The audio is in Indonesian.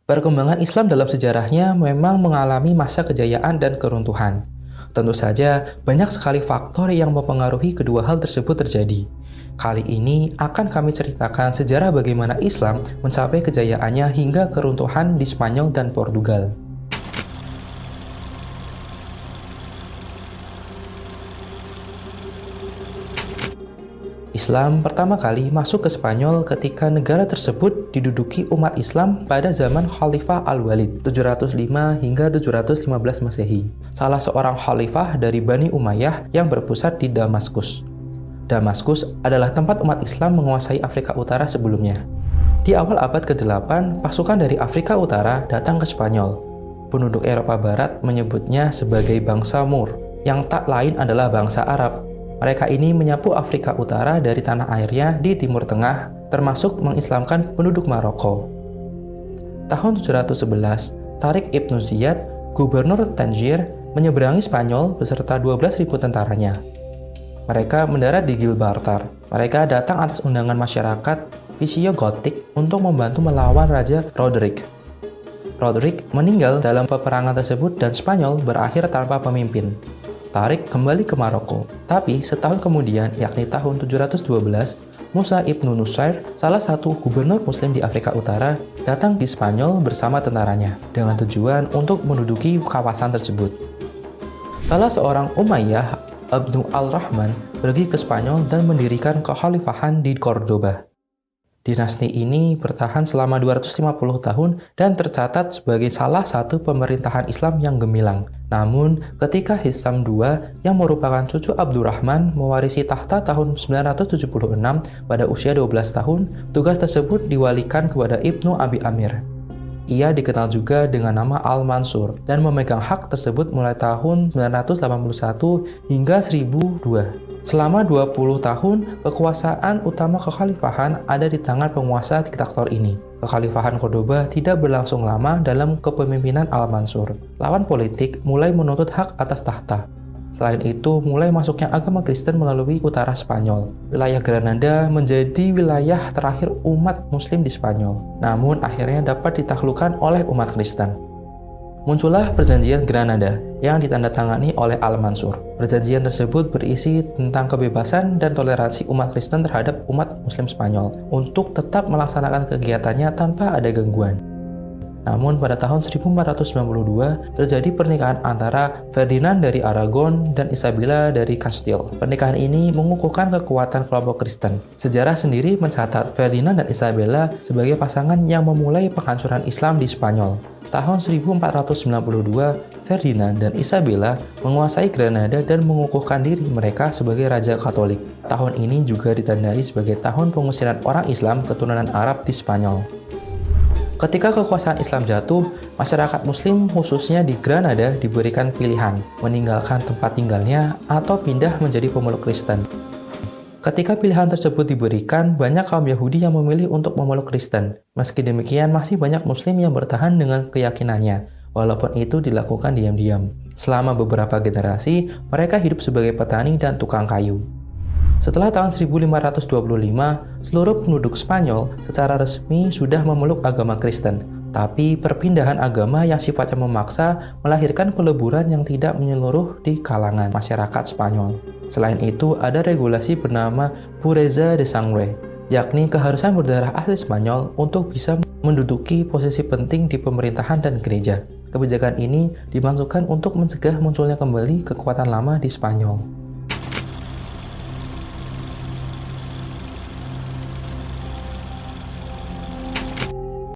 Perkembangan Islam dalam sejarahnya memang mengalami masa kejayaan dan keruntuhan. Tentu saja, banyak sekali faktor yang mempengaruhi kedua hal tersebut terjadi. Kali ini akan kami ceritakan sejarah bagaimana Islam mencapai kejayaannya hingga keruntuhan di Spanyol dan Portugal. Islam pertama kali masuk ke Spanyol ketika negara tersebut diduduki umat Islam pada zaman Khalifah Al-Walid 705 hingga 715 Masehi, salah seorang khalifah dari Bani Umayyah yang berpusat di Damaskus. Damaskus adalah tempat umat Islam menguasai Afrika Utara sebelumnya. Di awal abad ke-8, pasukan dari Afrika Utara datang ke Spanyol. Penduduk Eropa Barat menyebutnya sebagai bangsa Moor, yang tak lain adalah bangsa Arab. Mereka ini menyapu Afrika Utara dari tanah airnya di Timur Tengah, termasuk mengislamkan penduduk Maroko. Tahun 711, Tariq Ibn Ziyad, gubernur Tangier, menyeberangi Spanyol beserta 12.000 tentaranya. Mereka mendarat di Gibraltar. Mereka datang atas undangan masyarakat Visigothic untuk membantu melawan Raja Roderick. Roderick meninggal dalam peperangan tersebut dan Spanyol berakhir tanpa pemimpin. Tariq kembali ke Maroko, tapi setahun kemudian, yakni tahun 712, Musa ibnu Nusair, salah satu gubernur muslim di Afrika Utara, datang di Spanyol bersama tentaranya, dengan tujuan untuk menduduki kawasan tersebut. Salah seorang Umayyah, Ibnu al-Rahman, pergi ke Spanyol dan mendirikan kekhalifahan di Cordoba. Dinasti ini bertahan selama 250 tahun dan tercatat sebagai salah satu pemerintahan Islam yang gemilang. Namun, ketika Hisam II yang merupakan cucu Abdurrahman mewarisi tahta tahun 976 pada usia 12 tahun, tugas tersebut diwalikan kepada Ibnu Abi Amir. Ia dikenal juga dengan nama Al-Mansur dan memegang hak tersebut mulai tahun 981 hingga 1002. Selama 20 tahun, kekuasaan utama kekhalifahan ada di tangan penguasa diktator ini. Kekhalifahan Cordoba tidak berlangsung lama dalam kepemimpinan Al-Mansur. Lawan politik mulai menuntut hak atas tahta. Selain itu, mulai masuknya agama Kristen melalui utara Spanyol. Wilayah Granada menjadi wilayah terakhir umat Muslim di Spanyol, namun akhirnya dapat ditaklukkan oleh umat Kristen. Muncullah Perjanjian Granada yang ditandatangani oleh Al-Mansur. Perjanjian tersebut berisi tentang kebebasan dan toleransi umat Kristen terhadap umat Muslim Spanyol untuk tetap melaksanakan kegiatannya tanpa ada gangguan. Namun pada tahun 1492 terjadi pernikahan antara Ferdinand dari Aragon dan Isabella dari Castile. Pernikahan ini mengukuhkan kekuatan kelompok Kristen. Sejarah sendiri mencatat Ferdinand dan Isabella sebagai pasangan yang memulai penghancuran Islam di Spanyol. Tahun 1492, Ferdinand dan Isabella menguasai Granada dan mengukuhkan diri mereka sebagai Raja Katolik. Tahun ini juga ditandai sebagai tahun pengusiran orang Islam keturunan Arab di Spanyol. Ketika kekuasaan Islam jatuh, masyarakat Muslim khususnya di Granada diberikan pilihan, meninggalkan tempat tinggalnya atau pindah menjadi pemeluk Kristen. Ketika pilihan tersebut diberikan, banyak kaum Yahudi yang memilih untuk memeluk Kristen. Meski demikian, masih banyak Muslim yang bertahan dengan keyakinannya, walaupun itu dilakukan diam-diam. Selama beberapa generasi, mereka hidup sebagai petani dan tukang kayu. Setelah tahun 1525, seluruh penduduk Spanyol secara resmi sudah memeluk agama Kristen. Tapi perpindahan agama yang sifatnya memaksa melahirkan peleburan yang tidak menyeluruh di kalangan masyarakat Spanyol. Selain itu, ada regulasi bernama Pureza de Sangre, yakni keharusan berdarah asli Spanyol untuk bisa menduduki posisi penting di pemerintahan dan gereja. Kebijakan ini dimasukkan untuk mencegah munculnya kembali kekuatan lama di Spanyol.